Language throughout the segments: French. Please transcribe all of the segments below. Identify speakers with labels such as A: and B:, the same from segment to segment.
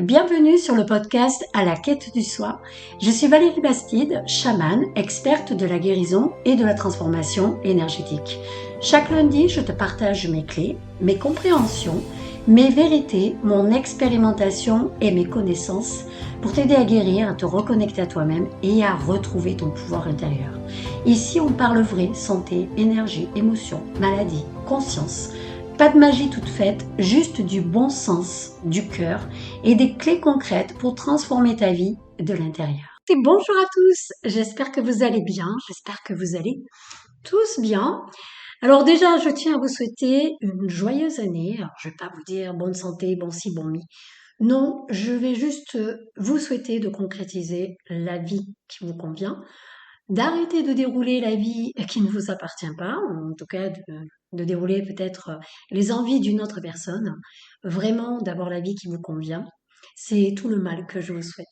A: Bienvenue sur le podcast À la quête du soi. Je suis Valérie Bastide, chamane, experte de la guérison et de la transformation énergétique. Chaque lundi, je te partage mes clés, mes compréhensions, mes vérités, mon expérimentation et mes connaissances pour t'aider à guérir, à te reconnecter à toi-même et à retrouver ton pouvoir intérieur. Ici, on parle vrai, santé, énergie, émotion, maladie, conscience. Pas de magie toute faite, juste du bon sens, du cœur et des clés concrètes pour transformer ta vie de l'intérieur. Et bonjour à tous, j'espère que vous allez bien, j'espère que vous allez tous bien. Alors déjà, je tiens à vous souhaiter une joyeuse année. Alors, je ne vais pas vous dire bonne santé, bon ci, bon mi. Non, je vais juste vous souhaiter de concrétiser la vie qui vous convient, d'arrêter de dérouler la vie qui ne vous appartient pas, en tout cas de dérouler peut-être les envies d'une autre personne, vraiment d'avoir la vie qui vous convient. C'est tout le mal que je vous souhaite.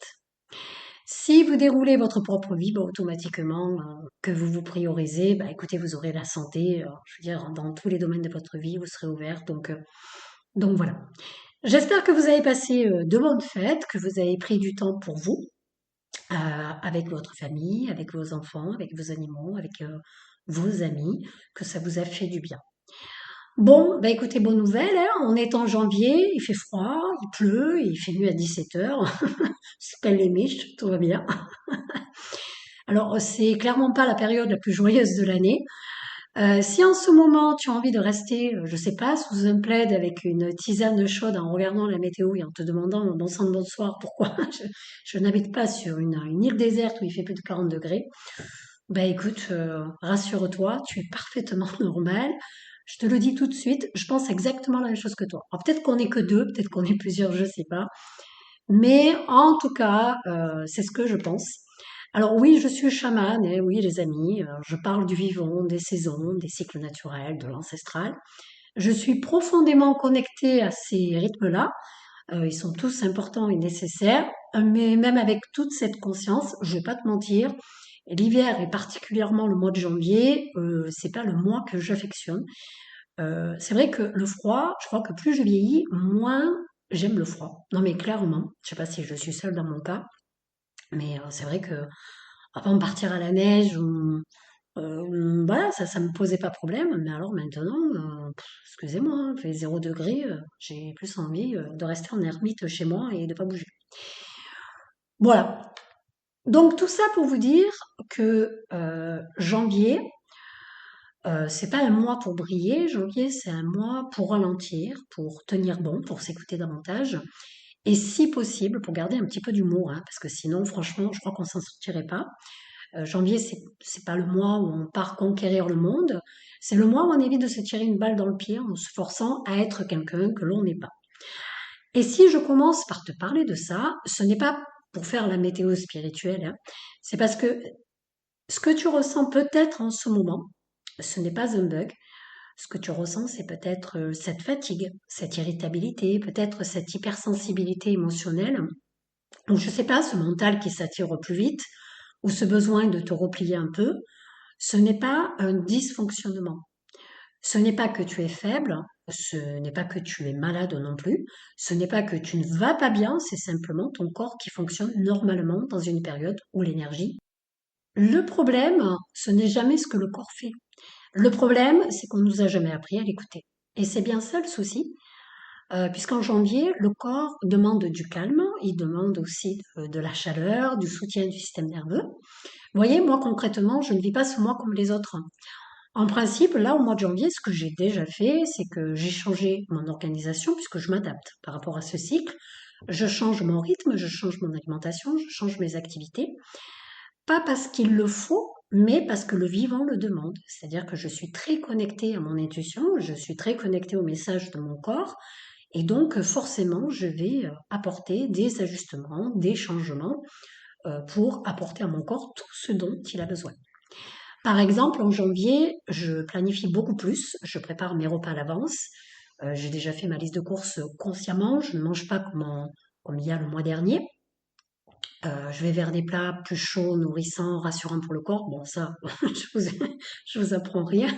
A: Si vous déroulez votre propre vie, bah, automatiquement, que vous vous priorisez, bah, écoutez, vous aurez la santé, je veux dire, dans tous les domaines de votre vie, vous serez ouvert. Donc voilà. J'espère que vous avez passé de bonnes fêtes, que vous avez pris du temps pour vous, avec votre famille, avec vos enfants, avec vos animaux, avec vos amis, que ça vous a fait du bien. Bon, bah écoutez, bonne nouvelle, hein, on est en janvier, il fait froid, il pleut, il fait nuit à 17 heures, c'est pas les miches, tout va bien. Alors, c'est clairement pas la période la plus joyeuse de l'année. Si en ce moment tu as envie de rester, je sais pas, sous un plaid avec une tisane chaude en regardant la météo et en te demandant bon sang de bonsoir pourquoi je n'habite pas sur une île déserte où il fait plus de 40 degrés, bah écoute, rassure-toi, tu es parfaitement normal. Je te le dis tout de suite, je pense exactement la même chose que toi. Alors peut-être qu'on n'est que deux, peut-être qu'on est plusieurs, je sais pas. Mais en tout cas, c'est ce que je pense. Alors oui, je suis chamane, et oui les amis, je parle du vivant, des saisons, des cycles naturels, de l'ancestral. Je suis profondément connectée à ces rythmes-là. Ils sont tous importants et nécessaires, mais même avec toute cette conscience, je vais pas te mentir, l'hiver et particulièrement le mois de janvier, c'est pas le mois que j'affectionne. C'est vrai que le froid, je crois que plus je vieillis, moins j'aime le froid. Non mais clairement, je sais pas si je suis seule dans mon cas, mais c'est vrai que avant de partir à la neige, voilà, ça me posait pas problème. Mais alors maintenant, excusez-moi, hein, il fait 0 degré, j'ai plus envie de rester en ermite chez moi et de pas bouger. Voilà. Donc tout ça pour vous dire que janvier, c'est pas un mois pour briller, janvier c'est un mois pour ralentir, pour tenir bon, pour s'écouter davantage, et si possible pour garder un petit peu d'humour, hein, parce que sinon franchement je crois qu'on s'en sortirait pas. Janvier c'est pas le mois où on part conquérir le monde, c'est le mois où on évite de se tirer une balle dans le pied en se forçant à être quelqu'un que l'on n'est pas. Et si je commence par te parler de ça, ce n'est pas pour faire la météo spirituelle, hein, c'est parce que ce que tu ressens peut-être en ce moment, ce n'est pas un bug. Ce que tu ressens, c'est peut-être cette fatigue, cette irritabilité, peut-être cette hypersensibilité émotionnelle, ou je sais pas, ce mental qui s'attire au plus vite, ou ce besoin de te replier un peu. Ce n'est pas un dysfonctionnement. Ce n'est pas que tu es faible, ce n'est pas que tu es malade non plus, ce n'est pas que tu ne vas pas bien, c'est simplement ton corps qui fonctionne normalement dans une période où l'énergie. Le problème, ce n'est jamais ce que le corps fait. Le problème, c'est qu'on nous a jamais appris à l'écouter. Et c'est bien ça le souci, puisqu'en janvier, le corps demande du calme, il demande aussi de la chaleur, du soutien du système nerveux. Vous voyez, moi concrètement, je ne vis pas ce mois comme les autres. En principe, là, au mois de janvier, ce que j'ai déjà fait, c'est que j'ai changé mon organisation puisque je m'adapte par rapport à ce cycle. Je change mon rythme, je change mon alimentation, je change mes activités. Pas parce qu'il le faut, mais parce que le vivant le demande. C'est-à-dire que je suis très connectée à mon intuition, je suis très connectée au message de mon corps, et donc forcément, je vais apporter des ajustements, des changements pour apporter à mon corps tout ce dont il a besoin. Par exemple, en janvier, je planifie beaucoup plus, je prépare mes repas à l'avance, j'ai déjà fait ma liste de courses consciemment, je ne mange pas comme il y a le mois dernier. Je vais vers des plats plus chauds, nourrissants, rassurants pour le corps. Bon, ça, je vous apprends rien,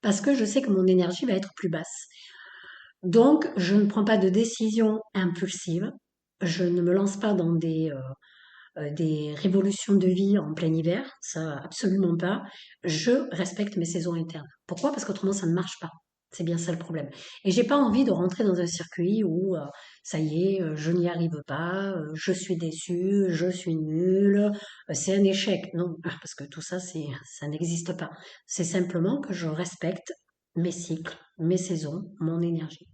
A: parce que je sais que mon énergie va être plus basse. Donc, je ne prends pas de décision impulsive. Je ne me lance pas dans des révolutions de vie en plein hiver, ça absolument pas. Je respecte mes saisons internes. Pourquoi? Parce qu'autrement ça ne marche pas. C'est bien ça le problème. Et j'ai pas envie de rentrer dans un circuit où ça y est, je n'y arrive pas, je suis déçue, je suis nulle, c'est un échec. Non, parce que tout ça, ça n'existe pas. C'est simplement que je respecte mes cycles, mes saisons, mon énergie.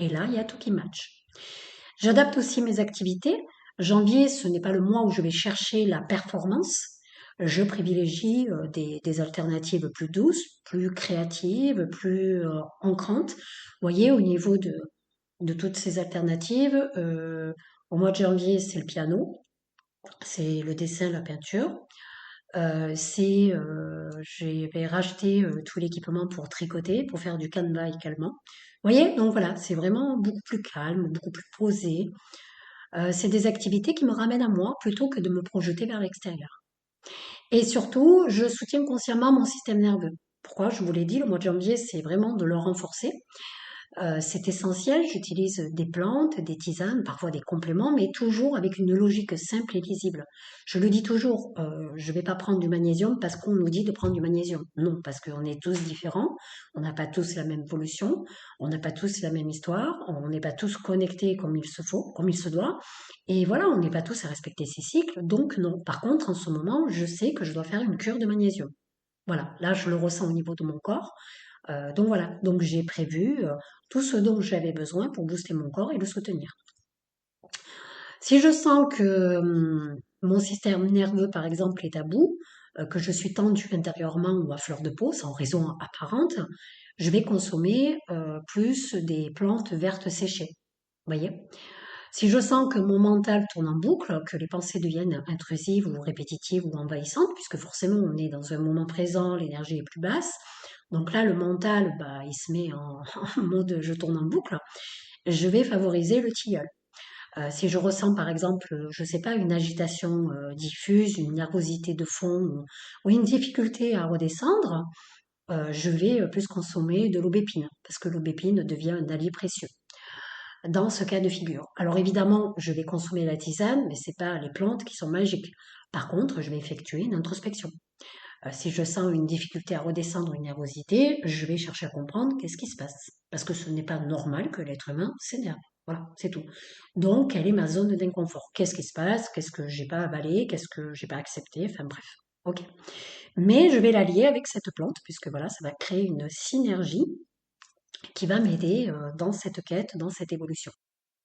A: Et là, il y a tout qui match. J'adapte aussi mes activités. Janvier, ce n'est pas le mois où je vais chercher la performance. Je privilégie des alternatives plus douces, plus créatives, plus ancrantes. Vous voyez, au niveau de toutes ces alternatives, au mois de janvier, c'est le piano, c'est le dessin, la peinture. Je vais racheter tout l'équipement pour tricoter, pour faire du canevas également. Vous voyez, donc voilà, c'est vraiment beaucoup plus calme, beaucoup plus posé. C'est des activités qui me ramènent à moi plutôt que de me projeter vers l'extérieur. Et surtout, je soutiens consciemment mon système nerveux. Pourquoi? Je vous l'ai dit, le mois de janvier, c'est vraiment de le renforcer. C'est essentiel, j'utilise des plantes, des tisanes, parfois des compléments, mais toujours avec une logique simple et lisible. Je le dis toujours, je ne vais pas prendre du magnésium parce qu'on nous dit de prendre du magnésium. Non, parce qu'on est tous différents, on n'a pas tous la même pollution, on n'a pas tous la même histoire, on n'est pas tous connectés comme il se faut, comme il se doit. Et voilà, on n'est pas tous à respecter ces cycles, donc non. Par contre, en ce moment, je sais que je dois faire une cure de magnésium. Voilà, là, je le ressens au niveau de mon corps. Donc voilà, donc j'ai prévu tout ce dont j'avais besoin pour booster mon corps et le soutenir. Si je sens que mon système nerveux, par exemple, est à bout, que je suis tendue intérieurement ou à fleur de peau, sans raison apparente, je vais consommer plus des plantes vertes séchées. Vous voyez? Si je sens que mon mental tourne en boucle, que les pensées deviennent intrusives ou répétitives ou envahissantes, puisque forcément on est dans un moment présent, l'énergie est plus basse, donc là le mental, bah, il se met en, en mode je tourne en boucle, je vais favoriser le tilleul. Si je ressens par exemple, je sais pas, une agitation diffuse, une nervosité de fond ou une difficulté à redescendre, je vais plus consommer de l'aubépine, parce que l'aubépine devient un allié précieux dans ce cas de figure. Alors évidemment, je vais consommer la tisane, mais c'est pas les plantes qui sont magiques. Par contre, je vais effectuer une introspection. Si je sens une difficulté à redescendre, une nervosité, je vais chercher à comprendre qu'est-ce qui se passe. Parce que ce n'est pas normal que l'être humain s'énerve. Voilà, c'est tout. Donc, quelle est ma zone d'inconfort? Qu'est-ce qui se passe? Qu'est-ce que j'ai pas avalé? Qu'est-ce que j'ai pas accepté? Enfin bref. Ok. Mais je vais l'allier avec cette plante, puisque voilà, ça va créer une synergie qui va m'aider dans cette quête, dans cette évolution.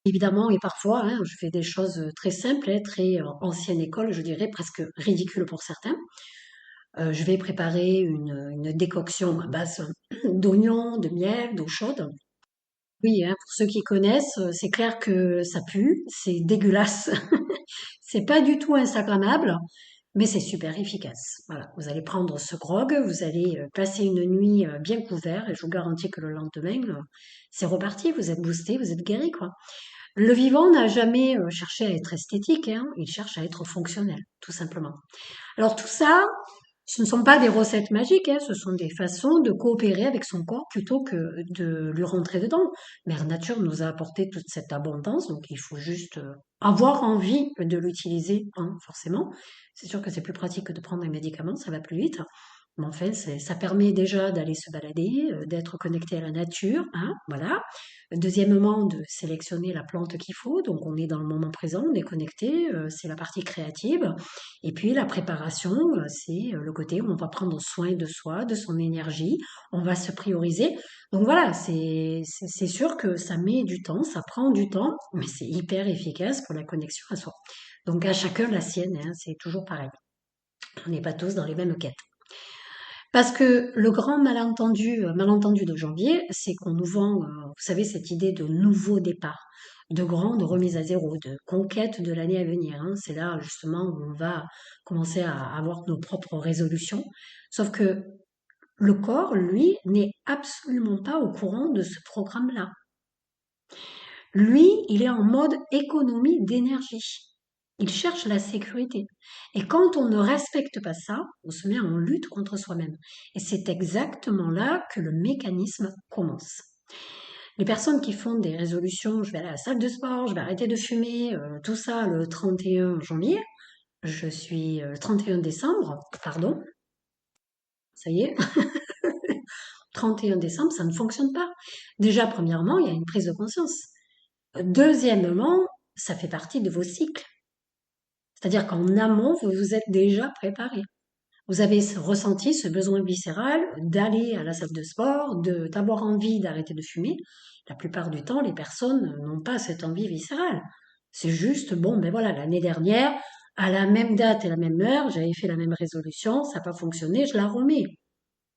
A: Évidemment, et parfois, hein, je fais des choses très simples, hein, très ancienne école, je dirais presque ridicules pour certains. Je vais préparer une décoction à base d'oignons, de miel, d'eau chaude. Oui, hein, pour ceux qui connaissent, c'est clair que ça pue, c'est dégueulasse, c'est pas du tout instagrammable, mais c'est super efficace. Voilà, vous allez prendre ce grog, vous allez passer une nuit bien couvert, et je vous garantis que le lendemain, c'est reparti, vous êtes boosté, vous êtes guéri, quoi. Le vivant n'a jamais cherché à être esthétique, hein, il cherche à être fonctionnel, tout simplement. Alors tout ça, ce ne sont pas des recettes magiques, hein, ce sont des façons de coopérer avec son corps plutôt que de lui rentrer dedans. Mère Nature nous a apporté toute cette abondance, donc il faut juste avoir envie de l'utiliser, hein, forcément. C'est sûr que c'est plus pratique que de prendre un médicament, ça va plus vite. Mais enfin, ça permet déjà d'aller se balader, d'être connecté à la nature, hein, voilà. Deuxièmement, de sélectionner la plante qu'il faut, donc on est dans le moment présent, on est connecté, c'est la partie créative. Et puis la préparation, c'est le côté où on va prendre soin de soi, de son énergie, on va se prioriser. Donc voilà, c'est sûr que ça met du temps, ça prend du temps, mais c'est hyper efficace pour la connexion à soi. Donc à chacun la sienne, hein, c'est toujours pareil. On n'est pas tous dans les mêmes quêtes. Parce que le grand malentendu de janvier, c'est qu'on nous vend, vous savez, cette idée de nouveau départ, de grande remise à zéro, de conquête de l'année à venir, hein. C'est là justement où on va commencer à avoir nos propres résolutions. Sauf que le corps, lui, n'est absolument pas au courant de ce programme-là. Lui, il est en mode économie d'énergie. Il cherche la sécurité. Et quand on ne respecte pas ça, on se met en lutte contre soi-même. Et c'est exactement là que le mécanisme commence. Les personnes qui font des résolutions, je vais aller à la salle de sport, je vais arrêter de fumer, tout ça le 31 janvier, je suis le 31 décembre, pardon, ça y est, 31 décembre, ça ne fonctionne pas. Déjà, premièrement, il y a une prise de conscience. Deuxièmement, ça fait partie de vos cycles. C'est-à-dire qu'en amont, vous vous êtes déjà préparé. Vous avez ressenti ce besoin viscéral d'aller à la salle de sport, d'avoir envie d'arrêter de fumer. La plupart du temps, les personnes n'ont pas cette envie viscérale. C'est juste, bon, ben voilà, l'année dernière, à la même date et la même heure, j'avais fait la même résolution, ça n'a pas fonctionné, je la remets.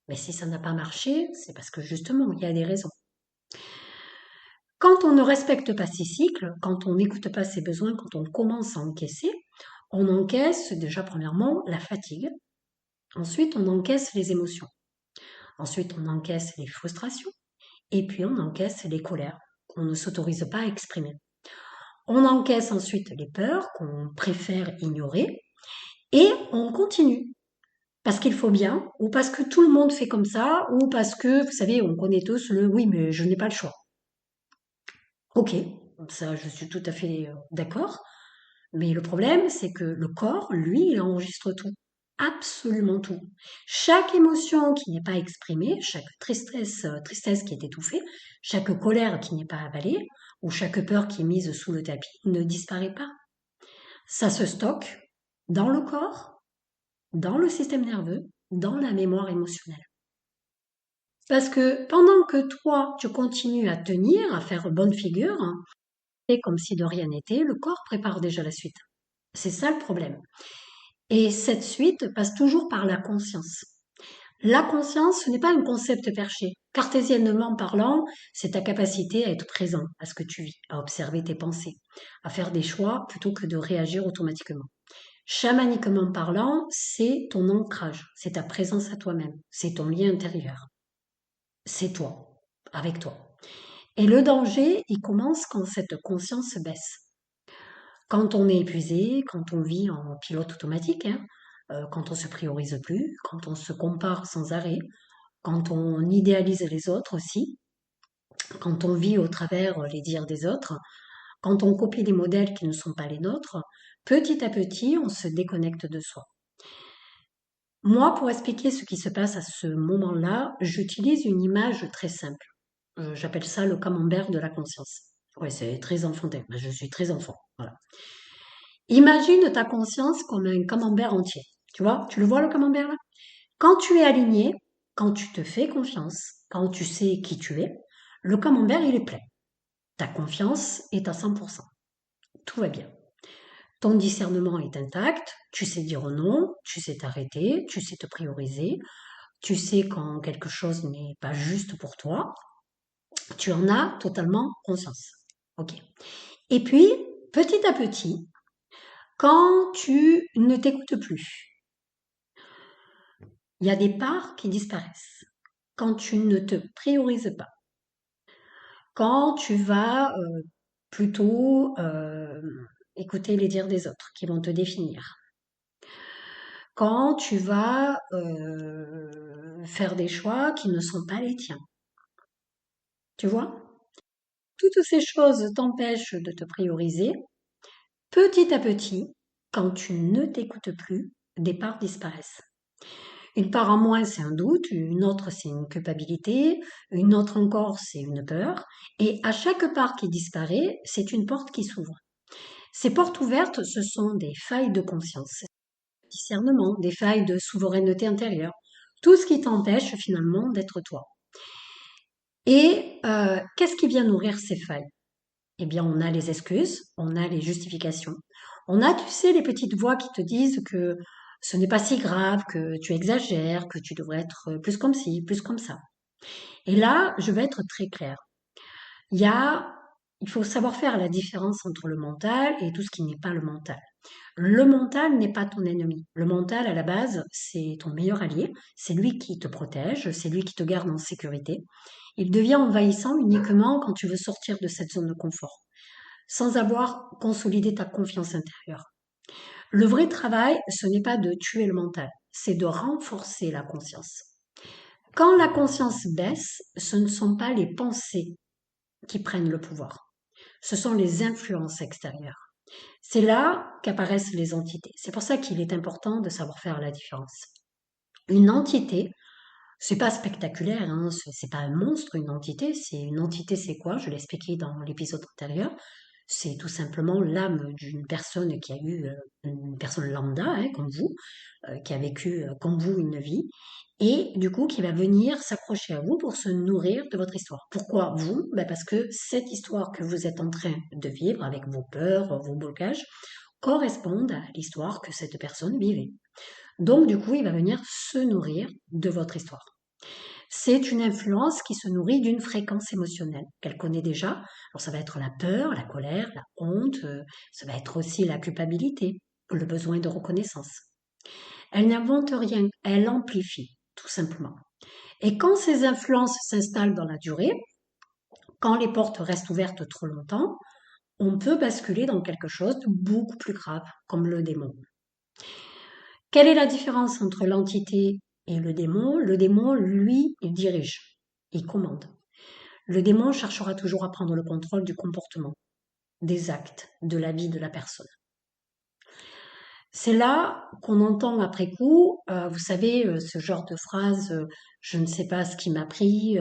A: Mais si ça n'a pas marché, c'est parce que justement, il y a des raisons. Quand on ne respecte pas ces cycles, quand on n'écoute pas ses besoins, quand on commence à encaisser, on encaisse déjà premièrement la fatigue, ensuite on encaisse les émotions, ensuite on encaisse les frustrations, et puis on encaisse les colères qu'on ne s'autorise pas à exprimer. On encaisse ensuite les peurs qu'on préfère ignorer, et on continue. Parce qu'il faut bien, ou parce que tout le monde fait comme ça, ou parce que, vous savez, on connaît tous le oui, mais je n'ai pas le choix. Ok, ça je suis tout à fait d'accord. Mais le problème, c'est que le corps, lui, il enregistre tout. Absolument tout. Chaque émotion qui n'est pas exprimée, chaque tristesse qui est étouffée, chaque colère qui n'est pas avalée, ou chaque peur qui est mise sous le tapis, ne disparaît pas. Ça se stocke dans le corps, dans le système nerveux, dans la mémoire émotionnelle. Parce que pendant que toi, tu continues à tenir, à faire bonne figure, et comme si de rien n'était, le corps prépare déjà la suite. C'est ça le problème. Et cette suite passe toujours par la conscience. La conscience, ce n'est pas un concept perché. Cartésiennement parlant, c'est ta capacité à être présent à ce que tu vis, à observer tes pensées, à faire des choix plutôt que de réagir automatiquement. Chamaniquement parlant, c'est ton ancrage, c'est ta présence à toi-même, c'est ton lien intérieur. C'est toi, avec toi. Et le danger, il commence quand cette conscience baisse. Quand on est épuisé, quand on vit en pilote automatique, hein, quand on se priorise plus, quand on se compare sans arrêt, quand on idéalise les autres aussi, quand on vit au travers les dires des autres, quand on copie des modèles qui ne sont pas les nôtres, petit à petit, on se déconnecte de soi. Moi, pour expliquer ce qui se passe à ce moment-là, j'utilise une image très simple. J'appelle ça le camembert de la conscience. Ouais, c'est très enfantin. Je suis très enfant. Voilà. Imagine ta conscience comme un camembert entier. Tu vois, tu le vois le camembert là? Quand tu es aligné, quand tu te fais confiance, quand tu sais qui tu es, le camembert il est plein. Ta confiance est à 100%. Tout va bien. Ton discernement est intact, tu sais dire non, tu sais t'arrêter, tu sais te prioriser, tu sais quand quelque chose n'est pas juste pour toi, tu en as totalement conscience. Ok. Et puis, petit à petit, quand tu ne t'écoutes plus, il y a des parts qui disparaissent. Quand tu ne te priorises pas, quand tu vas plutôt écouter les dires des autres qui vont te définir, quand tu vas faire des choix qui ne sont pas les tiens. Tu vois? Toutes ces choses t'empêchent de te prioriser. Petit à petit, quand tu ne t'écoutes plus, des parts disparaissent. Une part en moins, c'est un doute, une autre, c'est une culpabilité, une autre encore, c'est une peur. Et à chaque part qui disparaît, c'est une porte qui s'ouvre. Ces portes ouvertes, ce sont des failles de conscience, discernement, des failles de souveraineté intérieure, tout ce qui t'empêche finalement d'être toi. Et qu'est-ce qui vient nourrir ces failles? Eh bien, on a les excuses, on a les justifications, on a, tu sais, les petites voix qui te disent que ce n'est pas si grave, que tu exagères, que tu devrais être plus comme ci, plus comme ça. Et là, je vais être très claire. Il y a, il faut savoir faire la différence entre le mental et tout ce qui n'est pas le mental. Le mental n'est pas ton ennemi. Le mental, à la base, c'est ton meilleur allié. C'est lui qui te protège, c'est lui qui te garde en sécurité. Il devient envahissant uniquement quand tu veux sortir de cette zone de confort, sans avoir consolidé ta confiance intérieure. Le vrai travail, ce n'est pas de tuer le mental, c'est de renforcer la conscience. Quand la conscience baisse, ce ne sont pas les pensées qui prennent le pouvoir. Ce sont les influences extérieures. C'est là qu'apparaissent les entités. C'est pour ça qu'il est important de savoir faire la différence. Une entité, c'est pas spectaculaire, hein, c'est pas un monstre, une entité. C'est une entité, c'est quoi? Je l'ai expliqué dans l'épisode antérieur. C'est tout simplement l'âme d'une personne qui a eu, une personne lambda, hein, comme vous, qui a vécu comme vous une vie, et du coup qui va venir s'accrocher à vous pour se nourrir de votre histoire. Pourquoi vous? Ben parce que cette histoire que vous êtes en train de vivre avec vos peurs, vos blocages, correspondent à l'histoire que cette personne vivait. Donc du coup, il va venir se nourrir de votre histoire. C'est une influence qui se nourrit d'une fréquence émotionnelle qu'elle connaît déjà. Alors ça va être la peur, la colère, la honte, ça va être aussi la culpabilité, le besoin de reconnaissance. Elle n'invente rien, elle amplifie, tout simplement. Et quand ces influences s'installent dans la durée, quand les portes restent ouvertes trop longtemps, on peut basculer dans quelque chose de beaucoup plus grave, comme le démon. Quelle est la différence entre l'entité et le démon? Le démon, lui, il dirige, il commande. Le démon cherchera toujours à prendre le contrôle du comportement, des actes, de la vie de la personne. C'est là qu'on entend après coup, vous savez, ce genre de phrase, je ne sais pas ce qui m'a pris,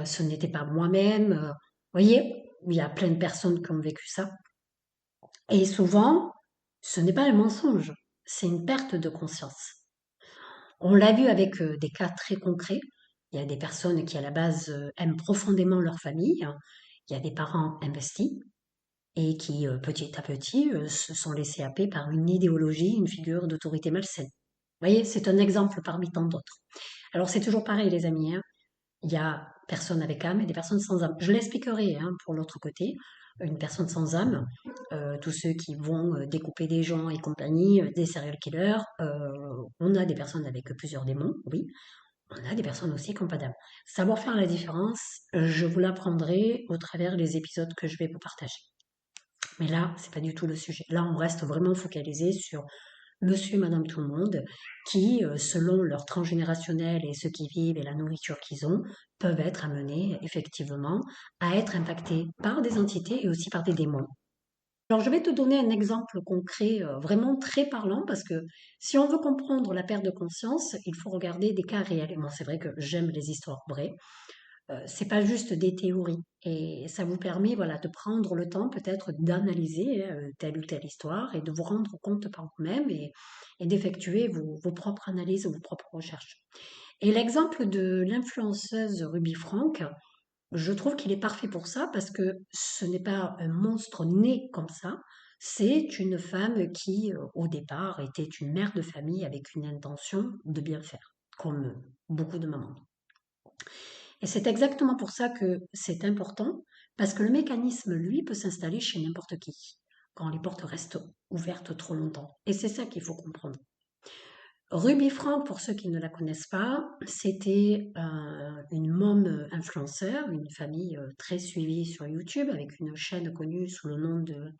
A: ce n'était pas moi-même. Vous voyez, il y a plein de personnes qui ont vécu ça. Et souvent, ce n'est pas un mensonge, c'est une perte de conscience. On l'a vu avec des cas très concrets. Il y a des personnes qui, à la base, aiment profondément leur famille. Il y a des parents investis et qui, petit à petit, se sont laissés happer par une idéologie, une figure d'autorité malsaine. Vous voyez, c'est un exemple parmi tant d'autres. Alors c'est toujours pareil, les amis, hein. Il y a personnes avec âme et des personnes sans âme. Je l'expliquerai hein, pour l'autre côté. Une personne sans âme, tous ceux qui vont découper des gens et compagnie, des serial killers, on a des personnes avec plusieurs démons, oui. On a des personnes aussi qui n'ont pas d'âme. Savoir faire la différence, je vous l'apprendrai au travers des épisodes que je vais vous partager. Mais là, c'est pas du tout le sujet. Là, on reste vraiment focalisé sur monsieur et madame tout le monde qui, selon leur transgénérationnel et ce qu'ils vivent et la nourriture qu'ils ont, peuvent être amenés effectivement à être impactés par des entités et aussi par des démons. Alors, je vais te donner un exemple concret vraiment très parlant parce que si on veut comprendre la perte de conscience, il faut regarder des cas réels. Et moi, c'est vrai que j'aime les histoires vraies. C'est pas juste des théories. Et ça vous permet, voilà, de prendre le temps peut-être d'analyser telle ou telle histoire et de vous rendre compte par vous-même et d'effectuer vos propres analyses, vos propres recherches. Et l'exemple de l'influenceuse Ruby Frank, je trouve qu'il est parfait pour ça parce que ce n'est pas un monstre né comme ça. C'est une femme qui, au départ, était une mère de famille avec une intention de bien faire, comme beaucoup de mamans. Et c'est exactement pour ça que c'est important, parce que le mécanisme, lui, peut s'installer chez n'importe qui, quand les portes restent ouvertes trop longtemps. Et c'est ça qu'il faut comprendre. Ruby Frank, pour ceux qui ne la connaissent pas, c'était une môme influenceur, une famille très suivie sur YouTube, avec une chaîne connue sous le nom de,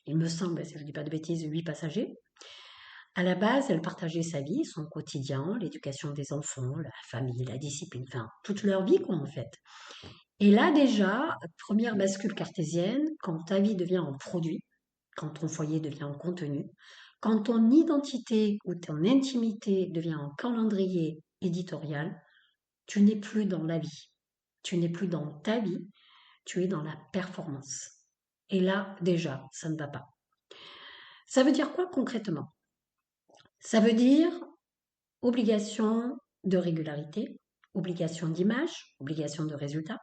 A: il me semble, si je ne dis pas de bêtises, 8 passagers. À la base, elle partageait sa vie, son quotidien, l'éducation des enfants, la famille, la discipline, enfin, toute leur vie, quoi, en fait. Et là, déjà, première bascule cartésienne, quand ta vie devient en produit, quand ton foyer devient en contenu, quand ton identité ou ton intimité devient en calendrier éditorial, tu n'es plus dans la vie, tu n'es plus dans ta vie, tu es dans la performance. Et là, déjà, ça ne va pas. Ça veut dire quoi concrètement? Ça veut dire obligation de régularité, obligation d'image, obligation de résultat.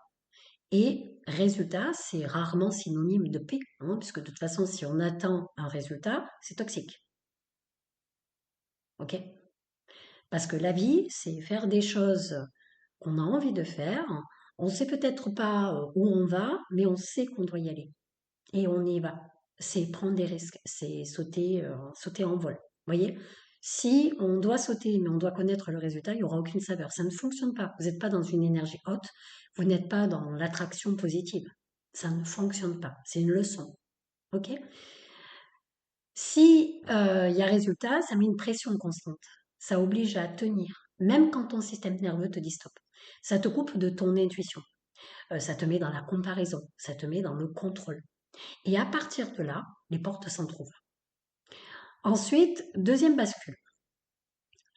A: Et résultat, c'est rarement synonyme de paix, hein, puisque de toute façon, si on attend un résultat, c'est toxique. Ok? Parce que la vie, c'est faire des choses qu'on a envie de faire. On ne sait peut-être pas où on va, mais on sait qu'on doit y aller. Et on y va. C'est prendre des risques, c'est sauter en vol. Vous voyez? Si on doit sauter, mais on doit connaître le résultat, il n'y aura aucune saveur. Ça ne fonctionne pas. Vous n'êtes pas dans une énergie haute, vous n'êtes pas dans l'attraction positive. Ça ne fonctionne pas. C'est une leçon. Ok? Si il y a résultat, ça met une pression constante. Ça oblige à tenir, même quand ton système nerveux te dit stop. Ça te coupe de ton intuition. Ça te met dans la comparaison, ça te met dans le contrôle. Et à partir de là, les portes s'entrouvent. Ensuite, deuxième bascule,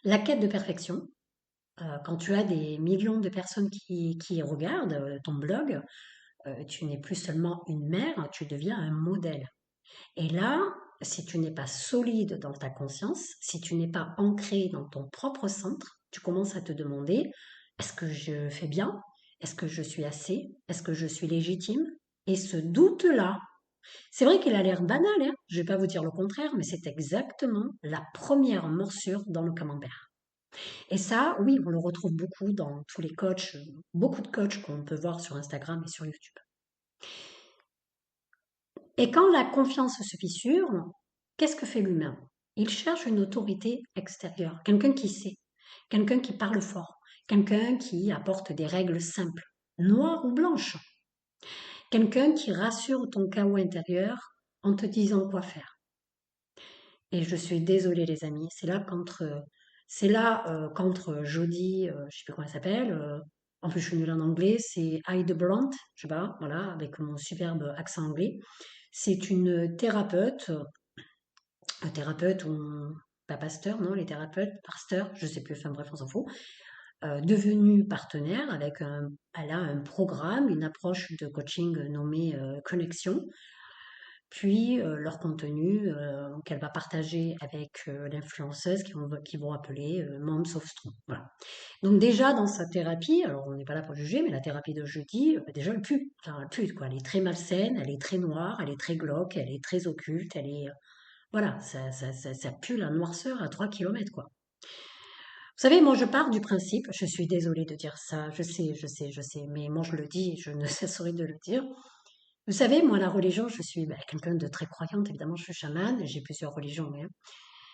A: la quête de perfection. Quand tu as des millions de personnes qui regardent ton blog, tu n'es plus seulement une mère, tu deviens un modèle. Et là, si tu n'es pas solide dans ta conscience, si tu n'es pas ancré dans ton propre centre, tu commences à te demander, est-ce que je fais bien? Est-ce que je suis assez? Est-ce que je suis légitime? Et ce doute-là, c'est vrai qu'il a l'air banal, hein, je ne vais pas vous dire le contraire, mais c'est exactement la première morsure dans le camembert. Et ça, oui, on le retrouve beaucoup dans tous les coachs, beaucoup de coachs qu'on peut voir sur Instagram et sur YouTube. Et quand la confiance se fissure, qu'est-ce que fait l'humain? Il cherche une autorité extérieure, quelqu'un qui sait, quelqu'un qui parle fort, quelqu'un qui apporte des règles simples, noires ou blanches, quelqu'un qui rassure ton chaos intérieur en te disant quoi faire. Et je suis désolée les amis, c'est là qu'entre Jodie, je sais plus comment elle s'appelle, en plus je suis nulle en anglais, c'est Heide-Brandt, je sais pas, voilà, avec mon superbe accent anglais. C'est une thérapeute, un thérapeute ou pas pasteur, non, les thérapeutes, pasteur, je sais plus, enfin bref, on s'en fout, devenue partenaire elle a un programme, une approche de coaching nommée Connexion, puis leur contenu qu'elle va partager avec l'influenceuse qui vont appeler Moms of Strong. Voilà. Donc déjà dans sa thérapie, alors on n'est pas là pour juger, mais la thérapie de jeudi, déjà elle pue, enfin, elle pue quoi. Elle est très malsaine, elle est très noire, elle est très glauque, elle est très occulte, elle est voilà, ça pue la noirceur à 3 kilomètres quoi. Vous savez, moi je pars du principe, je suis désolée de dire ça, je sais, mais moi je le dis, je ne cesserai de le dire. Vous savez, moi, la religion, je suis quelqu'un de très croyante, évidemment, je suis chamane, j'ai plusieurs religions, hein.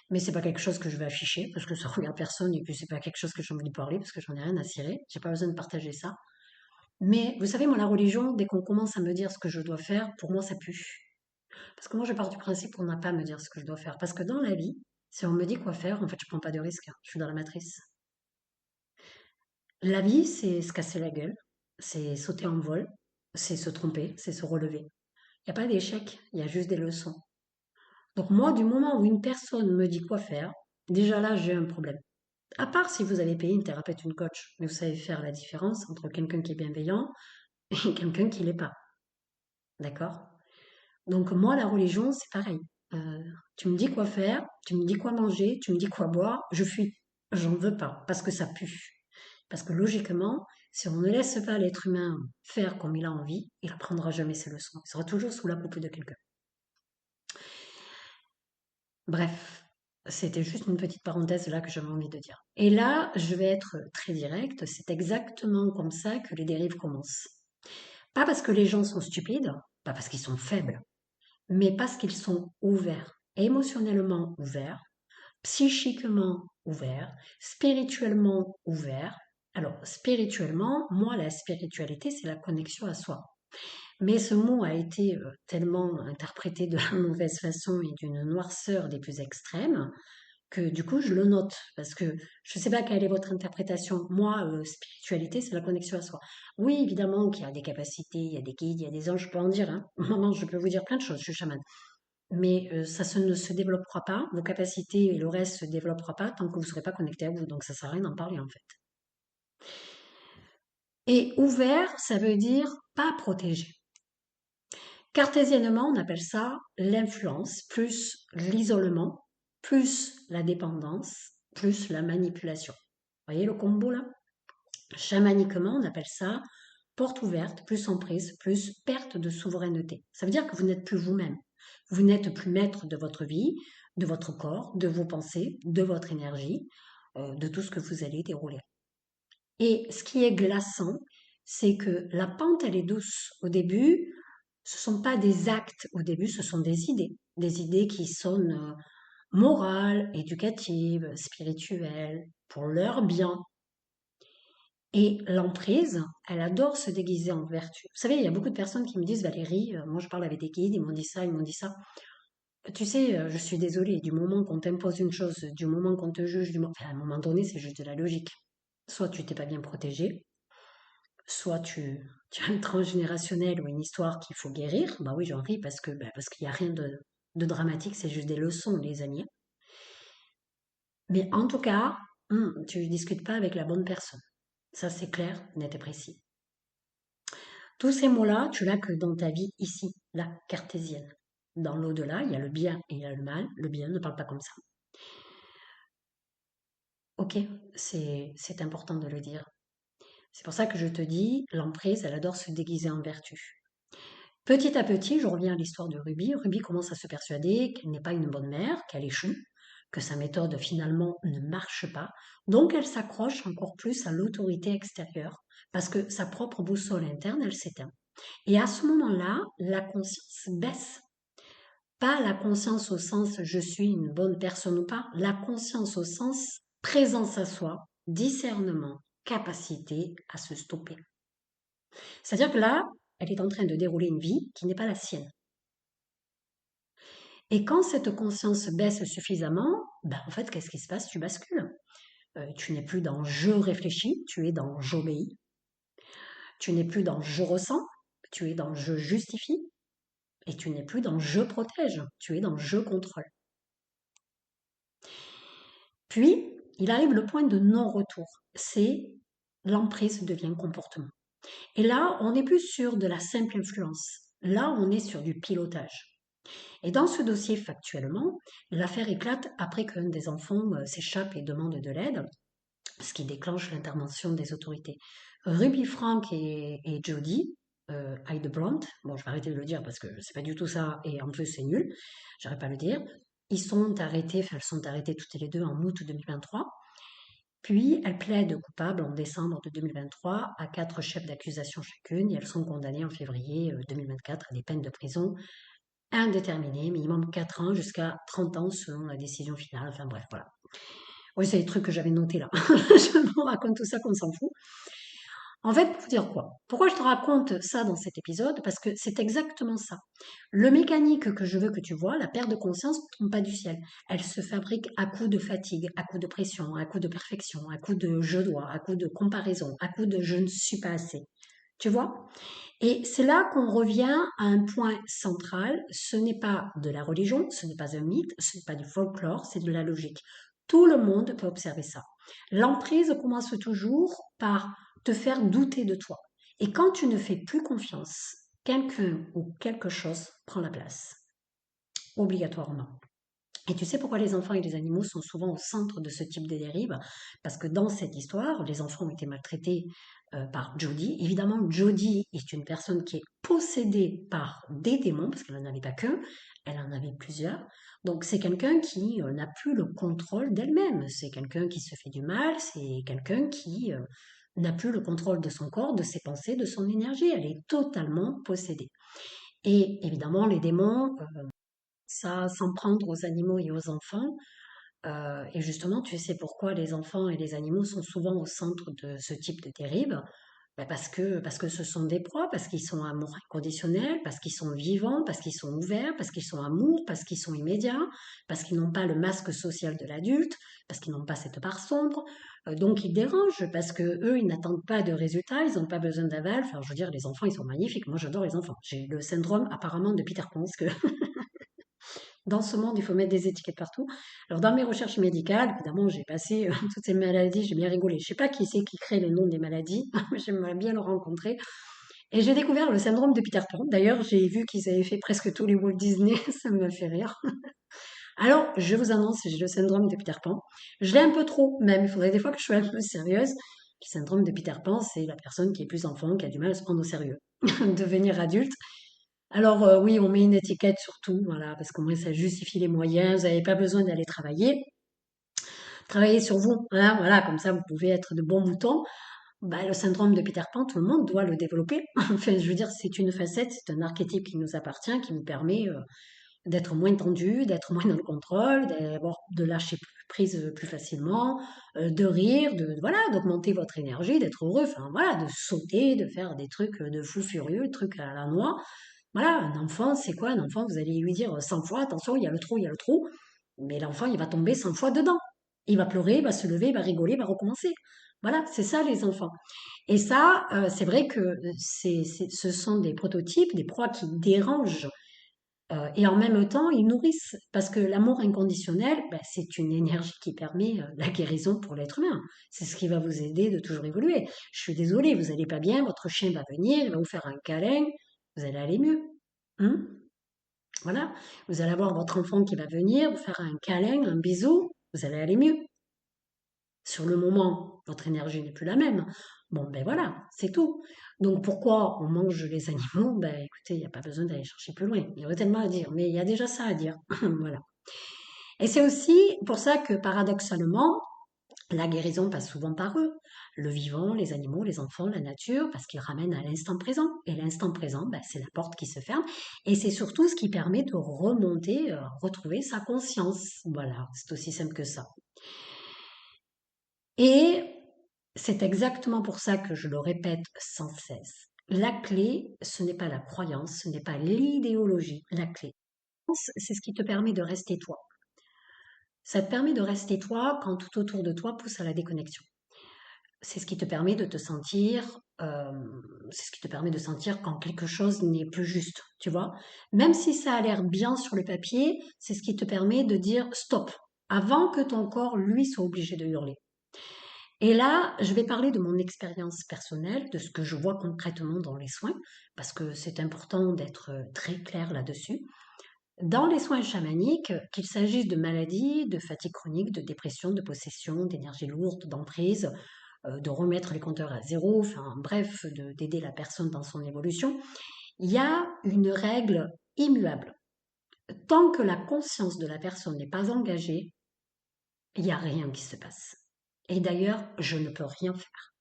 A: Mais c'est pas quelque chose que je vais afficher, parce que ça regarde personne, et puis c'est pas quelque chose que j'ai envie de parler, parce que j'en ai rien à cirer, j'ai pas besoin de partager ça. Mais vous savez, moi, la religion, dès qu'on commence à me dire ce que je dois faire, pour moi, ça pue. Parce que moi, je pars du principe qu'on n'a pas à me dire ce que je dois faire. Parce que dans la vie, si on me dit quoi faire, en fait, je prends pas de risque, hein. Je suis dans la matrice. La vie, c'est se casser la gueule, c'est sauter en vol, c'est se tromper, c'est se relever. Il n'y a pas d'échec, il y a juste des leçons. Donc moi, du moment où une personne me dit quoi faire, déjà là, j'ai un problème. À part si vous avez payé une thérapeute, une coach, mais vous savez faire la différence entre quelqu'un qui est bienveillant et quelqu'un qui l'est pas. D'accord? Donc moi, la religion, c'est pareil. Tu me dis quoi faire, tu me dis quoi manger, tu me dis quoi boire, je fuis. J'en veux pas, parce que ça pue. Parce que logiquement, si on ne laisse pas l'être humain faire comme il a envie, il apprendra jamais ses leçons. Il sera toujours sous la coupe de quelqu'un. Bref, c'était juste une petite parenthèse là que j'avais envie de dire. Et là, je vais être très directe, c'est exactement comme ça que les dérives commencent. Pas parce que les gens sont stupides, pas parce qu'ils sont faibles, mais parce qu'ils sont ouverts, émotionnellement ouverts, psychiquement ouverts, spirituellement ouverts. Alors, spirituellement, moi, la spiritualité, c'est la connexion à soi. Mais ce mot a été tellement interprété de la mauvaise façon et d'une noirceur des plus extrêmes que du coup je le note parce que je ne sais pas quelle est votre interprétation. Moi, spiritualité, c'est la connexion à soi. Oui, évidemment qu'il y a des capacités, il y a des guides, il y a des anges, je peux en dire. Hein. Maman, je peux vous dire plein de choses, je suis chamane. Mais ne se développera pas, vos capacités et le reste se développera pas tant que vous ne serez pas connecté à vous. Donc ça ne sert à rien d'en parler en fait. Et ouvert, ça veut dire pas protégé. Cartésiennement, on appelle ça l'influence, plus l'isolement, plus la dépendance, plus la manipulation. Vous voyez le combo là? Chamaniquement, on appelle ça porte ouverte, plus emprise, plus perte de souveraineté. Ça veut dire que vous n'êtes plus vous-même. Vous n'êtes plus maître de votre vie, de votre corps, de vos pensées, de votre énergie, de tout ce que vous allez dérouler. Et ce qui est glaçant, c'est que la pente, elle est douce. Au début, ce ne sont pas des actes, au début, ce sont des idées qui sonnent morales, éducatives, spirituelles, pour leur bien. Et l'emprise, elle adore se déguiser en vertu. Vous savez, il y a beaucoup de personnes qui me disent, Valérie, moi je parle avec des guides, ils m'ont dit ça, ils m'ont dit ça. Tu sais, je suis désolée, du moment qu'on t'impose une chose, du moment qu'on te juge, enfin, à un moment donné, c'est juste de la logique. Soit tu t'es pas bien protégé, soit tu as un transgénérationnel ou une histoire qu'il faut guérir. Bah oui, j'en ris parce qu'il n'y a rien de dramatique, c'est juste des leçons, les amis. Mais en tout cas, tu ne discutes pas avec la bonne personne. Ça, c'est clair, net et précis. Tous ces mots-là, tu l'as que dans ta vie ici, la cartésienne. Dans l'au-delà, il y a le bien et il y a le mal. Le bien ne parle pas comme ça. Ok, c'est important de le dire. C'est pour ça que je te dis, l'emprise, elle adore se déguiser en vertu. Petit à petit, je reviens à l'histoire de Ruby. Ruby commence à se persuader qu'elle n'est pas une bonne mère, qu'elle échoue, que sa méthode finalement ne marche pas. Donc elle s'accroche encore plus à l'autorité extérieure, parce que sa propre boussole interne, elle s'éteint. Et à ce moment-là, la conscience baisse. Pas la conscience au sens je suis une bonne personne ou pas, la conscience au sens présence à soi, discernement, capacité à se stopper. C'est-à-dire que là, elle est en train de dérouler une vie qui n'est pas la sienne. Et quand cette conscience baisse suffisamment, ben en fait, qu'est-ce qui se passe? Tu bascules. Tu n'es plus dans je réfléchis, tu es dans j'obéis. Tu n'es plus dans je ressens, tu es dans je justifie. Et tu n'es plus dans je protège, tu es dans je contrôle. Puis, il arrive le point de non-retour. C'est l'emprise devient comportement. Et là, on n'est plus sur de la simple influence. Là, on est sur du pilotage. Et dans ce dossier, factuellement, l'affaire éclate après qu'un des enfants s'échappe et demande de l'aide, ce qui déclenche l'intervention des autorités. Ruby Frank et Jodie, Heidebrandt, bon, je vais arrêter de le dire parce que c'est pas du tout ça et en plus c'est nul, j'arrête pas de le dire. Elles sont arrêtées toutes les deux en août 2023. Puis elles plaident coupables en décembre de 2023 à 4 chefs d'accusation chacune et elles sont condamnées en février 2024 à des peines de prison indéterminées, minimum 4 ans jusqu'à 30 ans selon la décision finale. Enfin bref, voilà. Oui, c'est des trucs que j'avais notés là. Je vous raconte tout ça qu'on s'en fout. En fait, pour vous dire quoi? Pourquoi je te raconte ça dans cet épisode? Parce que c'est exactement ça. Le mécanique que je veux que tu vois, la perte de conscience, ne tombe pas du ciel. Elle se fabrique à coup de fatigue, à coup de pression, à coup de perfection, à coup de je dois, à coup de comparaison, à coup de je ne suis pas assez. Tu vois? Et c'est là qu'on revient à un point central. Ce n'est pas de la religion, ce n'est pas un mythe, ce n'est pas du folklore, c'est de la logique. Tout le monde peut observer ça. L'emprise commence toujours par te faire douter de toi. Et quand tu ne fais plus confiance, quelqu'un ou quelque chose prend la place, obligatoirement. Et tu sais pourquoi les enfants et les animaux sont souvent au centre de ce type de dérive? Parce que dans cette histoire, les enfants ont été maltraités par Jodie. Évidemment, Jodie est une personne qui est possédée par des démons, parce qu'elle n'en avait pas qu'un, elle en avait plusieurs. Donc c'est quelqu'un qui n'a plus le contrôle d'elle-même. C'est quelqu'un qui se fait du mal, c'est quelqu'un qui n'a plus le contrôle de son corps, de ses pensées, de son énergie. Elle est totalement possédée. Et évidemment, les démons ça s'en prendre aux animaux et aux enfants. Et justement, tu sais pourquoi les enfants et les animaux sont souvent au centre de ce type de dérive? Ben parce que ce sont des proies, parce qu'ils sont amour inconditionnel, parce qu'ils sont vivants, parce qu'ils sont ouverts, parce qu'ils sont amour, parce qu'ils sont immédiats, parce qu'ils n'ont pas le masque social de l'adulte, parce qu'ils n'ont pas cette part sombre. Donc ils dérangent, parce que eux, ils n'attendent pas de résultats, ils n'ont pas besoin d'aval. Enfin, je veux dire, les enfants, ils sont magnifiques. Moi, j'adore les enfants. J'ai le syndrome apparemment de Peter Pan, parce que dans ce monde, il faut mettre des étiquettes partout. Alors, dans mes recherches médicales, évidemment, j'ai passé toutes ces maladies, j'ai bien rigolé. Je ne sais pas qui c'est qui crée les noms des maladies, mais j'aimerais bien le rencontrer. Et j'ai découvert le syndrome de Peter Pan. D'ailleurs, j'ai vu qu'ils avaient fait presque tous les Walt Disney, ça me fait rire. Alors, je vous annonce, j'ai le syndrome de Peter Pan. Je l'ai un peu trop, même. Il faudrait des fois que je sois un peu sérieuse. Le syndrome de Peter Pan, c'est la personne qui est plus enfant, qui a du mal à se prendre au sérieux. Devenir adulte, alors oui, on met une étiquette sur tout, voilà, parce qu'au moins ça justifie les moyens, vous n'avez pas besoin d'aller travailler. Travaillez sur vous, hein, voilà, comme ça vous pouvez être de bons moutons. Bah, le syndrome de Peter Pan, tout le monde doit le développer. Enfin, je veux dire, c'est une facette, c'est un archétype qui nous appartient, qui nous permet d'être moins tendu, d'être moins dans le contrôle, d'avoir de lâcher prise plus facilement, de rire, voilà, d'augmenter votre énergie, d'être heureux, enfin voilà, de sauter, de faire des trucs de fou furieux, des trucs à la noix. Voilà, un enfant, c'est quoi un enfant? Vous allez lui dire 100 fois, attention, il y a le trou, mais l'enfant, il va tomber 100 fois dedans. Il va pleurer, il va se lever, il va rigoler, il va recommencer. Voilà, c'est ça les enfants. Et ça, c'est vrai que ce sont des prototypes, des proies qui dérangent et en même temps, ils nourrissent. Parce que l'amour inconditionnel, ben, c'est une énergie qui permet la guérison pour l'être humain. C'est ce qui va vous aider de toujours évoluer. Je suis désolée, vous n'allez pas bien, votre chien va venir, il va vous faire un câlin, vous allez aller mieux. Hein. Voilà. Vous allez avoir votre enfant qui va venir, vous faire un câlin, un bisou, vous allez aller mieux. Sur le moment, votre énergie n'est plus la même. Bon, ben voilà, c'est tout. Donc pourquoi on mange les animaux? Ben écoutez, il n'y a pas besoin d'aller chercher plus loin. Il y aurait tellement à dire, mais il y a déjà ça à dire. Voilà. Et c'est aussi pour ça que paradoxalement, la guérison passe souvent par eux. Le vivant, les animaux, les enfants, la nature, parce qu'ils ramènent à l'instant présent. Et l'instant présent, ben, c'est la porte qui se ferme. Et c'est surtout ce qui permet de remonter, retrouver sa conscience. Voilà, c'est aussi simple que ça. Et c'est exactement pour ça que je le répète sans cesse. La clé, ce n'est pas la croyance, ce n'est pas l'idéologie. La clé, c'est ce qui te permet de rester toi. Ça te permet de rester toi quand tout autour de toi pousse à la déconnexion. C'est ce qui te permet de te sentir, c'est ce qui te permet de sentir quand quelque chose n'est plus juste, tu vois. Même si ça a l'air bien sur le papier, c'est ce qui te permet de dire stop, avant que ton corps, lui, soit obligé de hurler. Et là, je vais parler de mon expérience personnelle, de ce que je vois concrètement dans les soins, parce que c'est important d'être très clair là-dessus. Dans les soins chamaniques, qu'il s'agisse de maladies, de fatigue chronique, de dépression, de possession, d'énergie lourde, d'emprise, de remettre les compteurs à zéro, enfin bref, d'aider la personne dans son évolution, il y a une règle immuable. Tant que la conscience de la personne n'est pas engagée, il n'y a rien qui se passe. Et d'ailleurs, je ne peux rien faire.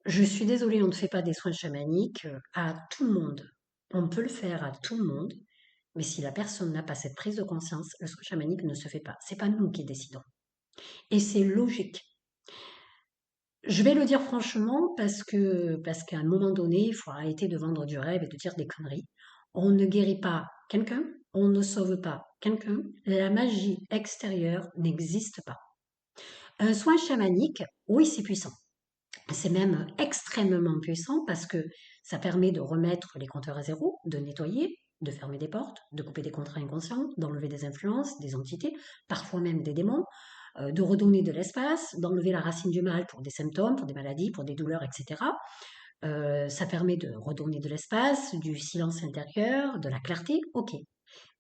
A: Je suis désolée, on ne fait pas des soins chamaniques à tout le monde. On peut le faire à tout le monde, mais si la personne n'a pas cette prise de conscience, le soin chamanique ne se fait pas. C'est pas nous qui décidons. Et c'est logique. Je vais le dire franchement parce qu'à un moment donné, il faut arrêter de vendre du rêve et de dire des conneries. On ne guérit pas quelqu'un, on ne sauve pas quelqu'un. La magie extérieure n'existe pas. Un soin chamanique, oui, c'est puissant. C'est même extrêmement puissant parce que ça permet de remettre les compteurs à zéro, de nettoyer, de fermer des portes, de couper des contrats inconscients, d'enlever des influences, des entités, parfois même des démons, de redonner de l'espace, d'enlever la racine du mal pour des symptômes, pour des maladies, pour des douleurs, etc. Ça permet de redonner de l'espace, du silence intérieur, de la clarté, ok.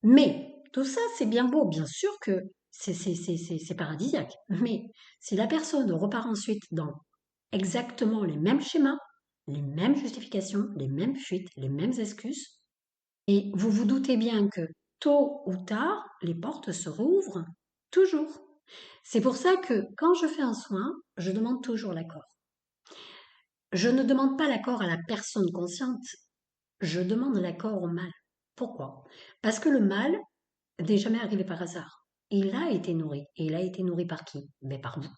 A: Mais tout ça, c'est bien beau, bien sûr que c'est paradisiaque. Mais si la personne repart ensuite dans exactement les mêmes schémas, les mêmes justifications, les mêmes fuites, les mêmes excuses, et vous vous doutez bien que tôt ou tard, les portes se rouvrent toujours. C'est pour ça que quand je fais un soin, je demande toujours l'accord. Je ne demande pas l'accord à la personne consciente, je demande l'accord au mal. Pourquoi? Parce que le mal n'est jamais arrivé par hasard. Il a été nourri. Et il a été nourri par qui? Mais par vous.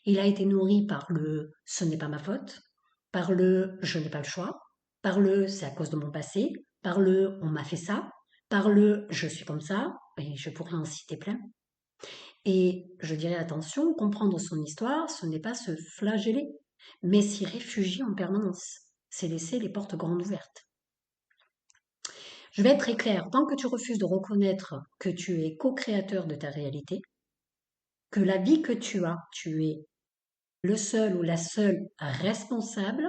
A: Il a été nourri par le ce n'est pas ma faute, par le je n'ai pas le choix, par le c'est à cause de mon passé, par le on m'a fait ça, par le je suis comme ça, et je pourrais en citer plein. Et je dirais attention, comprendre son histoire, ce n'est pas se flageller, mais s'y réfugier en permanence. C'est laisser les portes grandes ouvertes. Je vais être très claire, tant que tu refuses de reconnaître que tu es co-créateur de ta réalité, que la vie que tu es le seul ou la seule responsable,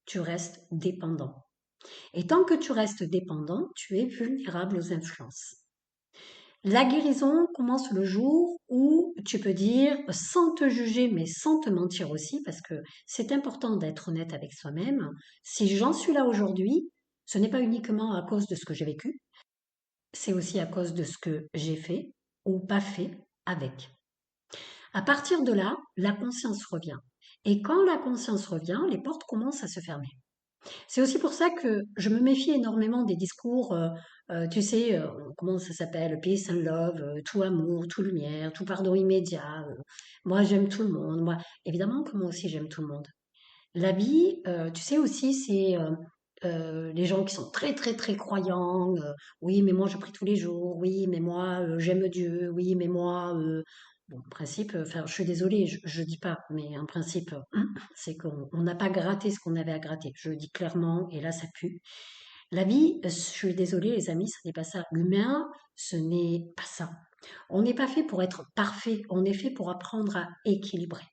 A: tu restes dépendant. Et tant que tu restes dépendant, tu es vulnérable aux influences. La guérison commence le jour où tu peux dire, sans te juger, mais sans te mentir aussi, parce que c'est important d'être honnête avec soi-même, si j'en suis là aujourd'hui, ce n'est pas uniquement à cause de ce que j'ai vécu, c'est aussi à cause de ce que j'ai fait ou pas fait avec. À partir de là, la conscience revient. Et quand la conscience revient, les portes commencent à se fermer. C'est aussi pour ça que je me méfie énormément des discours, tu sais, comment ça s'appelle, peace and love, tout amour, tout lumière, tout pardon immédiat. Moi, j'aime tout le monde. Moi, évidemment que moi aussi j'aime tout le monde. La vie, tu sais aussi, c'est les gens qui sont très très très croyants. Oui, mais moi je prie tous les jours. Oui, mais moi j'aime Dieu. Oui, mais moi Bon, principe, enfin, je suis désolée, je dis pas, mais un principe, c'est qu'on n'a pas gratté ce qu'on avait à gratter. Je le dis clairement, et là, ça pue. La vie, je suis désolée, les amis, ce n'est pas ça. L'humain, ce n'est pas ça. On n'est pas fait pour être parfait, on est fait pour apprendre à équilibrer.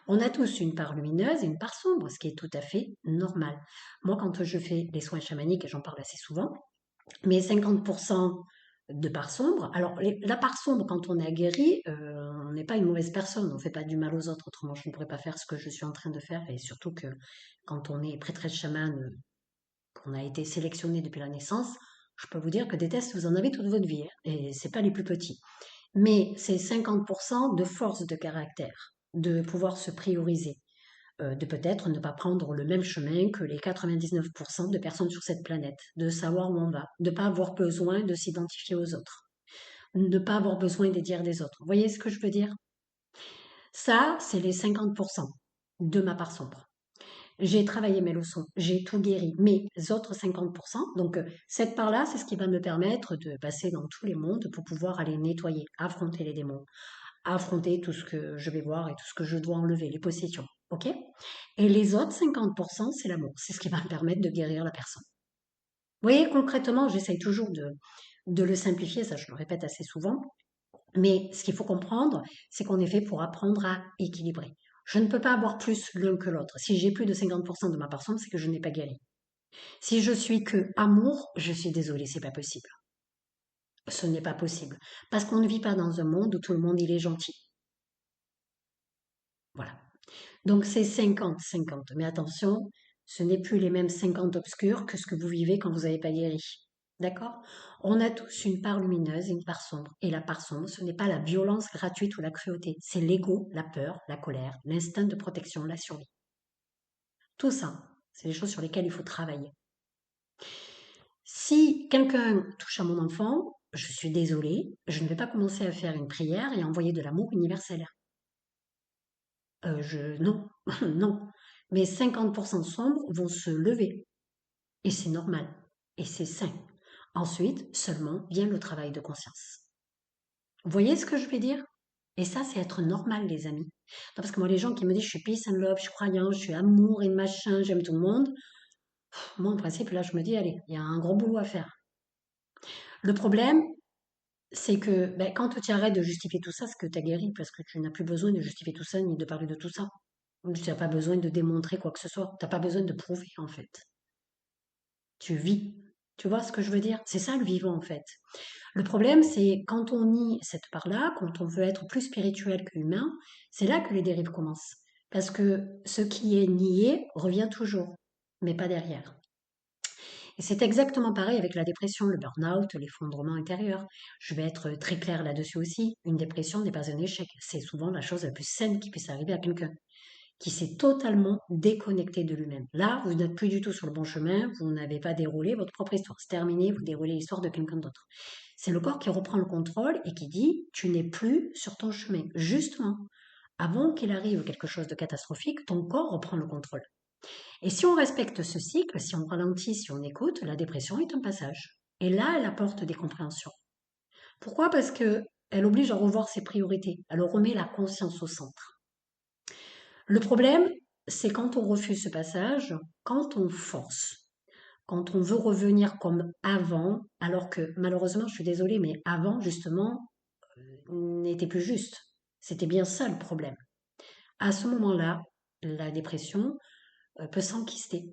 A: On a tous une part lumineuse et une part sombre, ce qui est tout à fait normal. Moi, quand je fais des soins chamaniques, et j'en parle assez souvent, mais 50% de part sombre. Alors, la part sombre, quand on est aguerri, on n'est pas une mauvaise personne, on ne fait pas du mal aux autres, autrement je ne pourrais pas faire ce que je suis en train de faire, et surtout que quand on est prêtresse chamane, qu'on a été sélectionné depuis la naissance, je peux vous dire que des tests, vous en avez toute votre vie, hein, et c'est pas les plus petits. Mais c'est 50% de force de caractère, de pouvoir se prioriser, de peut-être ne pas prendre le même chemin que les 99% de personnes sur cette planète, de savoir où on va, de ne pas avoir besoin de s'identifier aux autres, de ne pas avoir besoin des dires des autres. Vous voyez ce que je veux dire? Ça, c'est les 50% de ma part sombre. J'ai travaillé mes leçons, j'ai tout guéri. Mes autres 50%, donc cette part-là, c'est ce qui va me permettre de passer dans tous les mondes pour pouvoir aller nettoyer, affronter les démons, affronter tout ce que je vais voir et tout ce que je dois enlever, les possessions. Ok? Et les autres 50%, c'est l'amour. C'est ce qui va me permettre de guérir la personne. Vous voyez, concrètement, j'essaye toujours de le simplifier, ça je le répète assez souvent. Mais ce qu'il faut comprendre, c'est qu'on est fait pour apprendre à équilibrer. Je ne peux pas avoir plus l'un que l'autre. Si j'ai plus de 50% de ma personne, c'est que je n'ai pas guéri. Si je suis que amour, je suis désolée, c'est pas possible. Ce n'est pas possible. Parce qu'on ne vit pas dans un monde où tout le monde il est gentil. Voilà. Donc c'est 50-50. Mais attention, ce n'est plus les mêmes 50 obscurs que ce que vous vivez quand vous n'avez pas guéri. D'accord? On a tous une part lumineuse et une part sombre. Et la part sombre, ce n'est pas la violence gratuite ou la cruauté. C'est l'ego, la peur, la colère, l'instinct de protection, la survie. Tout ça, c'est des choses sur lesquelles il faut travailler. Si quelqu'un touche à mon enfant, je suis désolée, je ne vais pas commencer à faire une prière et à envoyer de l'amour universel. Non, non. Mais 50% sombres vont se lever. Et c'est normal. Et c'est sain. Ensuite, seulement vient le travail de conscience. Vous voyez ce que je veux dire? Et ça, c'est être normal, les amis. Non, parce que moi, les gens qui me disent je suis peace and love, je suis croyant, je suis amour et machin, j'aime tout le monde. Moi, en principe, là, je me dis, allez, il y a un gros boulot à faire. Le problème, c'est que ben, quand tu arrêtes de justifier tout ça, c'est que tu as guéri, parce que tu n'as plus besoin de justifier tout ça, ni de parler de tout ça. Tu n'as pas besoin de démontrer quoi que ce soit. Tu n'as pas besoin de prouver, en fait. Tu vis. Tu vois ce que je veux dire? C'est ça le vivant, en fait. Le problème, c'est quand on nie cette part-là, quand on veut être plus spirituel qu'humain, c'est là que les dérives commencent. Parce que ce qui est nié revient toujours, mais pas derrière. Et c'est exactement pareil avec la dépression, le burn-out, l'effondrement intérieur. Je vais être très claire là-dessus aussi. Une dépression n'est pas un échec. C'est souvent la chose la plus saine qui puisse arriver à quelqu'un qui s'est totalement déconnecté de lui-même. Là, vous n'êtes plus du tout sur le bon chemin, vous n'avez pas déroulé votre propre histoire. C'est terminé, vous déroulez l'histoire de quelqu'un d'autre. C'est le corps qui reprend le contrôle et qui dit, tu n'es plus sur ton chemin. Justement, avant qu'il arrive quelque chose de catastrophique, ton corps reprend le contrôle. Et si on respecte ce cycle, si on ralentit, si on écoute, la dépression est un passage. Et là, elle apporte des compréhensions. Pourquoi? Parce que elle oblige à revoir ses priorités. Elle remet la conscience au centre. Le problème, c'est quand on refuse ce passage, quand on force, quand on veut revenir comme avant, alors que malheureusement, je suis désolée, mais avant, justement, n'était plus juste. C'était bien ça le problème. À ce moment-là, la dépression peut s'enquister.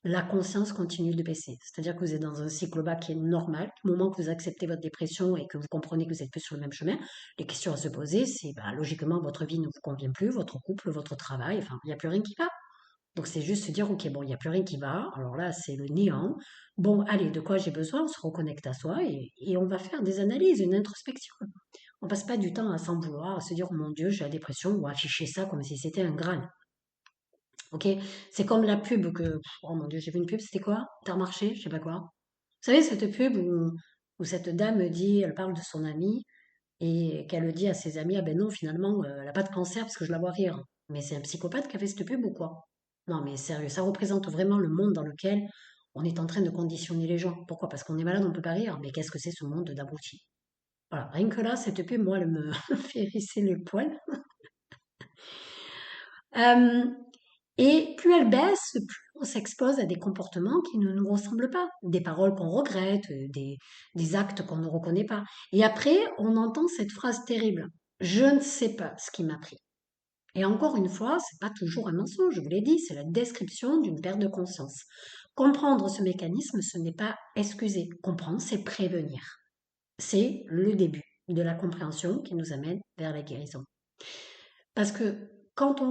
A: La conscience continue de baisser. C'est-à-dire que vous êtes dans un cycle bas qui est normal. Du moment que vous acceptez votre dépression et que vous comprenez que vous êtes plus sur le même chemin, les questions à se poser, c'est bah, logiquement votre vie ne vous convient plus, votre couple, votre travail, enfin, il n'y a plus rien qui va. Donc c'est juste se dire, ok, bon, il n'y a plus rien qui va, alors là c'est le néant. Bon, allez, de quoi j'ai besoin? On se reconnecte à soi et on va faire des analyses, une introspection. On passe pas du temps à s'en vouloir, à se dire, oh mon Dieu, j'ai la dépression, ou à afficher ça comme si c'était un Graal. Ok? C'est comme la pub que, oh mon Dieu, j'ai vu une pub, c'était quoi? Intermarché, je sais pas quoi. Vous savez, cette pub où cette dame dit, elle parle de son amie et qu'elle dit à ses amis, ah ben non, finalement, elle a pas de cancer parce que je la vois rire. Mais c'est un psychopathe qui a fait cette pub ou quoi? Non, mais sérieux, ça représente vraiment le monde dans lequel on est en train de conditionner les gens. Pourquoi? Parce qu'on est malade, on peut pas rire. Mais qu'est-ce que c'est ce monde d'abrutis? Voilà, rien que là, cette pub, moi, elle me fait hérisser les poils. Euh, et plus elle baisse, plus on s'expose à des comportements qui ne nous ressemblent pas, des paroles qu'on regrette, des actes qu'on ne reconnaît pas. Et après, on entend cette phrase terrible. Je ne sais pas ce qui m'a pris. Et encore une fois, c'est pas toujours un mensonge, je vous l'ai dit, c'est la description d'une perte de conscience. Comprendre ce mécanisme, ce n'est pas excuser. Comprendre, c'est prévenir. C'est le début de la compréhension qui nous amène vers la guérison. Parce que quand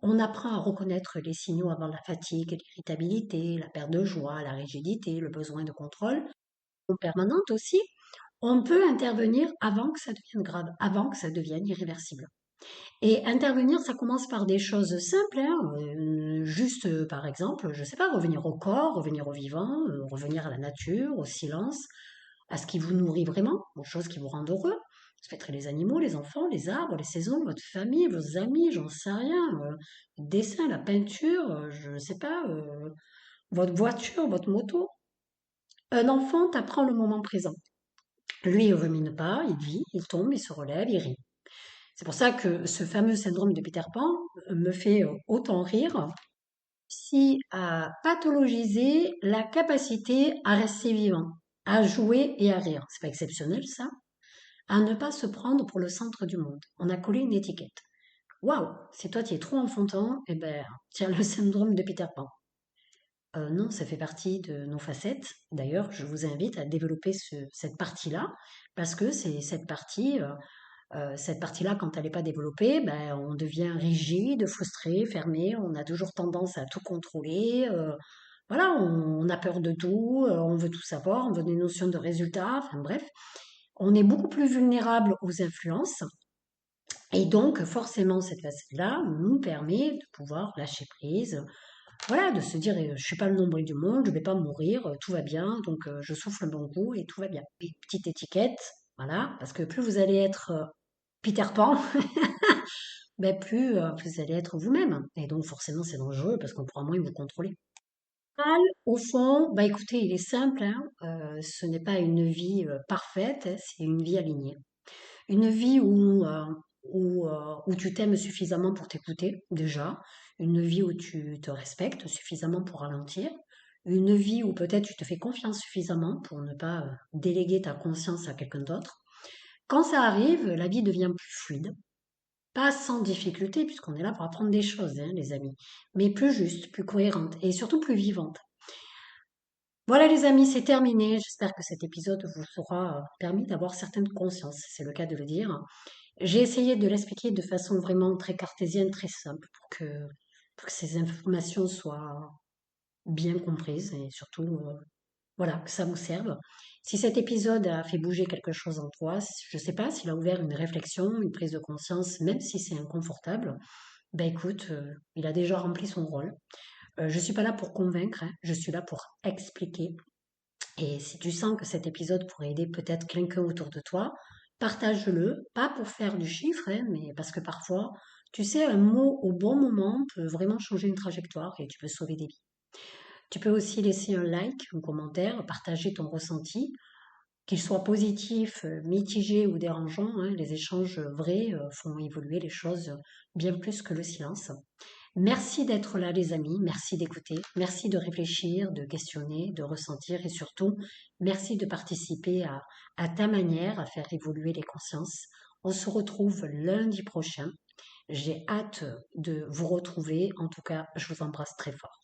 A: on apprend à reconnaître les signaux avant la fatigue, l'irritabilité, la perte de joie, la rigidité, le besoin de contrôle, en permanente aussi, on peut intervenir avant que ça devienne grave, avant que ça devienne irréversible. Et intervenir, ça commence par des choses simples, hein, juste par exemple, je sais pas, revenir au corps, revenir au vivant, revenir à la nature, au silence, à ce qui vous nourrit vraiment, aux choses qui vous rendent heureux. Ça peut être les animaux, les enfants, les arbres, les saisons, votre famille, vos amis, j'en sais rien, le dessin, la peinture, je sais pas, votre voiture, votre moto. Un enfant t'apprend le moment présent. Lui, il rumine pas, il vit, il tombe, il se relève, il rit. C'est pour ça que ce fameux syndrome de Peter Pan me fait autant rire si à pathologiser la capacité à rester vivant, à jouer et à rire. C'est pas exceptionnel ça? À ne pas se prendre pour le centre du monde. On a collé une étiquette. Waouh, si toi tu es trop enfantin, eh ben, tiens le syndrome de Peter Pan. Non, ça fait partie de nos facettes. D'ailleurs, je vous invite à développer cette partie-là, parce que c'est cette partie-là, quand elle n'est pas développée, ben, on devient rigide, frustré, fermé, on a toujours tendance à tout contrôler. Voilà, on a peur de tout, on veut tout savoir, on veut des notions de résultats, enfin bref. On est beaucoup plus vulnérable aux influences. Et donc, forcément, cette facette-là nous permet de pouvoir lâcher prise, voilà, de se dire, je suis pas le nombril du monde, je vais pas mourir, tout va bien, donc je souffle un bon coup et tout va bien. Et petite étiquette, voilà, parce que plus vous allez être Peter Pan, ben plus vous allez être vous-même. Et donc forcément c'est dangereux parce qu'on pourra moins vous contrôler. Au fond, bah écoutez, il est simple, hein, ce n'est pas une vie parfaite, hein, c'est une vie alignée. Une vie où tu t'aimes suffisamment pour t'écouter, déjà. Une vie où tu te respectes suffisamment pour ralentir. Une vie où peut-être tu te fais confiance suffisamment pour ne pas déléguer ta conscience à quelqu'un d'autre. Quand ça arrive, la vie devient plus fluide. Pas sans difficulté, puisqu'on est là pour apprendre des choses, hein, les amis. Mais plus juste, plus cohérente et surtout plus vivante. Voilà les amis, c'est terminé. J'espère que cet épisode vous aura permis d'avoir certaines consciences, c'est le cas de le dire. J'ai essayé de l'expliquer de façon vraiment très cartésienne, très simple, pour que ces informations soient bien comprises et surtout, voilà, que ça vous serve. Si cet épisode a fait bouger quelque chose en toi, je ne sais pas, s'il a ouvert une réflexion, une prise de conscience, même si c'est inconfortable, ben écoute, il a déjà rempli son rôle. Je suis pas là pour convaincre, hein, je suis là pour expliquer. Et si tu sens que cet épisode pourrait aider peut-être quelqu'un autour de toi, partage-le, pas pour faire du chiffre, hein, mais parce que parfois, tu sais, un mot au bon moment peut vraiment changer une trajectoire et tu peux sauver des vies. Tu peux aussi laisser un like, un commentaire, partager ton ressenti, qu'il soit positif, mitigé ou dérangeant. Hein, les échanges vrais font évoluer les choses bien plus que le silence. Merci d'être là, les amis. Merci d'écouter. Merci de réfléchir, de questionner, de ressentir et surtout, merci de participer à ta manière à faire évoluer les consciences. On se retrouve lundi prochain. J'ai hâte de vous retrouver. En tout cas, je vous embrasse très fort.